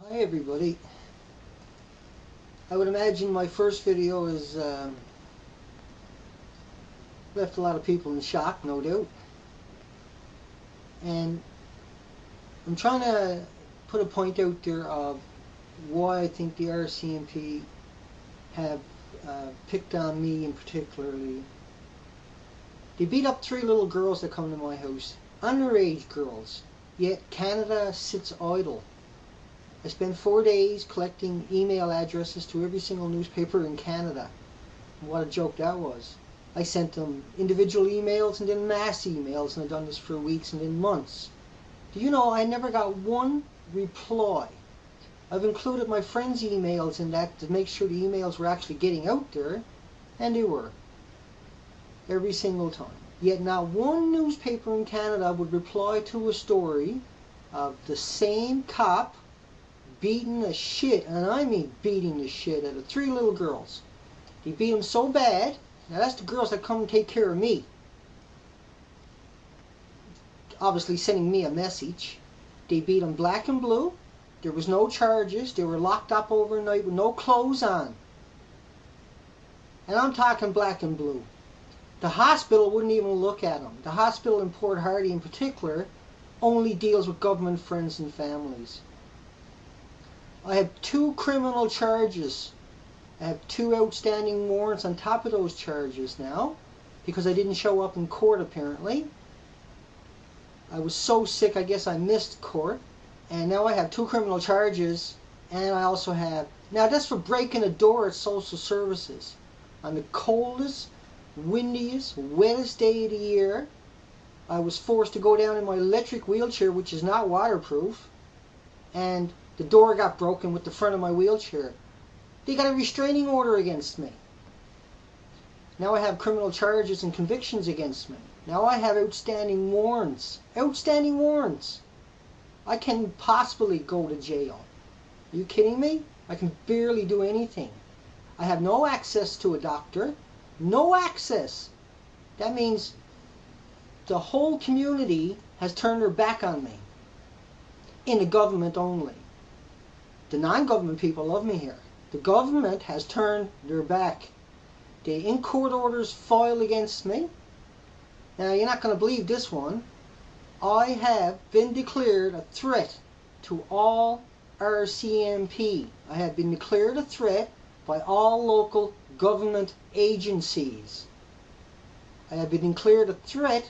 Hi everybody. I would imagine my first video has left a lot of people in shock, no doubt. And I'm trying to put a point out there of why I think the RCMP have picked on me in particularly. They beat up 3 little girls that come to my house, underage girls, yet Canada sits idle. I spent 4 days collecting email addresses to every single newspaper in Canada. What a joke that was. I sent them individual emails and then mass emails, and I've done this for weeks and then months. Do you know I never got one reply? I've included my friends' emails in that to make sure the emails were actually getting out there, and they were. Every single time. Yet not one newspaper in Canada would reply to a story of the same cop beating the shit, and I mean beating the shit out of 3 little girls. They beat them so bad. Now that's the girls that come and take care of me. Obviously sending me a message. They beat them black and blue. There was no charges. They were locked up overnight with no clothes on. And I'm talking black and blue. The hospital wouldn't even look at them. The hospital in Port Hardy in particular only deals with government friends and families. I have 2 criminal charges. I have 2 outstanding warrants on top of those charges now because I didn't show up in court apparently. I was so sick I guess I missed court. And now I have 2 criminal charges, and I also have... Now that's for breaking a door at social services. On the coldest, windiest, wettest day of the year, I was forced to go down in my electric wheelchair, which is not waterproof, and the door got broken with the front of my wheelchair. They got a restraining order against me. Now I have criminal charges and convictions against me. Now I have outstanding warrants. Outstanding warrants. I can possibly go to jail. Are you kidding me? I can barely do anything. I have no access to a doctor. No access. That means the whole community has turned their back on me. In the government only. The non-government people love me here. The government has turned their back. The in-court orders filed against me. Now, you're not going to believe this one. I have been declared a threat to all RCMP. I have been declared a threat by all local government agencies. I have been declared a threat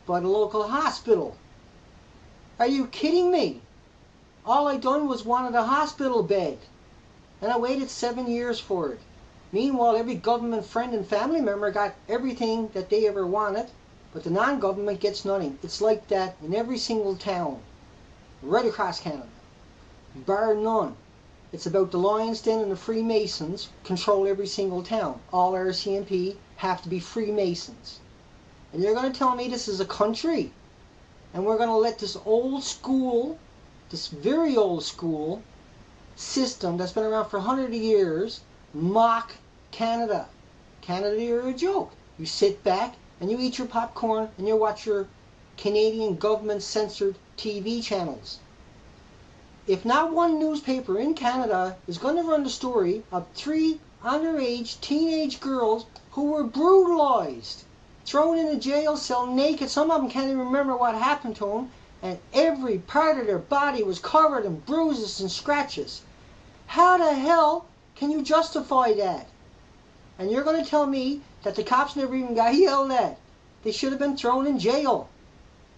by the local hospital. Are you kidding me? All I done was wanted a hospital bed. And I waited 7 years for it. Meanwhile, every government friend and family member got everything that they ever wanted, but the non-government gets nothing. It's like that in every single town, right across Canada, bar none. It's about the Lions Den and the Freemasons control every single town. All RCMP have to be Freemasons. And you're going to tell me this is a country, and we're going to let this old school, this very old school system that's been around for 100 years mock Canada. Canada, you're a joke. You sit back and you eat your popcorn and you watch your Canadian government censored TV channels. If not one newspaper in Canada is going to run the story of 3 underage teenage girls who were brutalized, thrown in a jail cell naked, some of them can't even remember what happened to them, and every part of their body was covered in bruises and scratches. How the hell can you justify that? And you're going to tell me that the cops never even got yelled at. They should have been thrown in jail.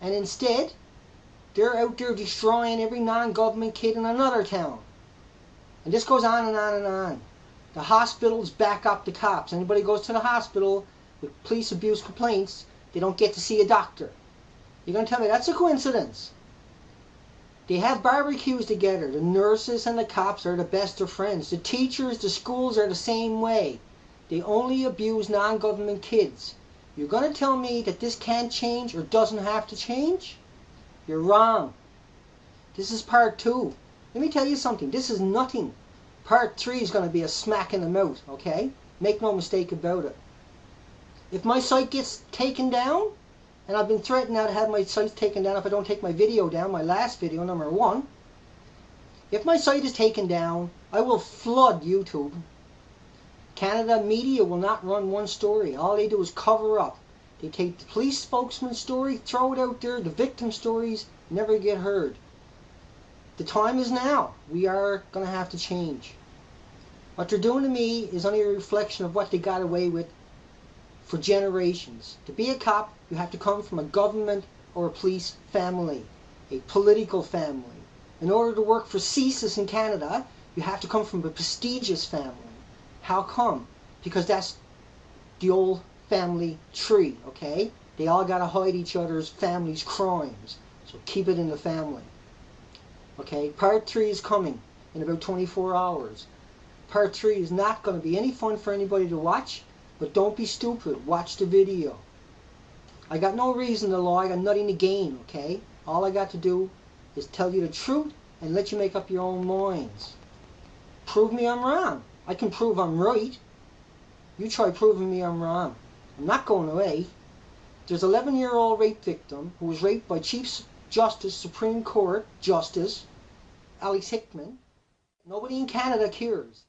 And instead, they're out there destroying every non-government kid in another town. And this goes on and on and on. The hospitals back up the cops. Anybody goes to the hospital with police abuse complaints, they don't get to see a doctor. You're going to tell me that's a coincidence? They have barbecues together. The nurses and the cops are the best of friends. The teachers, the schools are the same way. They only abuse non-government kids. You're going to tell me that this can't change or doesn't have to change? You're wrong. This is part 2. Let me tell you something. This is nothing. Part 3 is going to be a smack in the mouth, okay? Make no mistake about it. If my site gets taken down, and I've been threatened now to have my site taken down if I don't take my video down, my last video, number 1. If my site is taken down, I will flood YouTube. Canada media will not run one story. All they do is cover up. They take the police spokesman's story, throw it out there. The victim stories never get heard. The time is now. We are going to have to change. What they're doing to me is only a reflection of what they got away with for generations. To be a cop, you have to come from a government or a police family, a political family. In order to work for CSIS in Canada, you have to come from a prestigious family. How come? Because that's the old family tree, okay? They all got to hide each other's family's crimes. So keep it in the family. Okay, part 3 is coming in about 24 hours. Part 3 is not going to be any fun for anybody to watch, but don't be stupid. Watch the video. I got no reason to lie. I got nothing to gain, okay? All I got to do is tell you the truth and let you make up your own minds. Prove me I'm wrong. I can prove I'm right. You try proving me I'm wrong. I'm not going away. There's an 11-year-old rape victim who was raped by Chief Justice, Supreme Court Justice Alex Hickman. Nobody in Canada cares.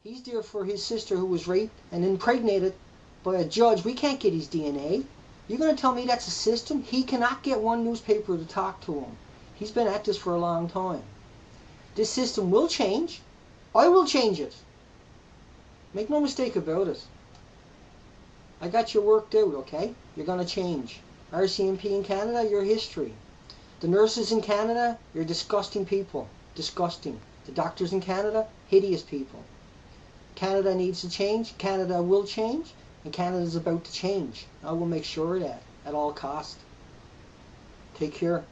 He's there for his sister who was raped and impregnated by a judge. We can't get his DNA. You're going to tell me that's a system? He cannot get one newspaper to talk to him. He's been at this for a long time. This system will change. I will change it. Make no mistake about it. I got you worked out, okay? You're going to change. RCMP in Canada, your history. The nurses in Canada, you're disgusting people. Disgusting. The doctors in Canada, hideous people. Canada needs to change. Canada will change. And Canada is about to change. I will make sure of that at all costs. Take care.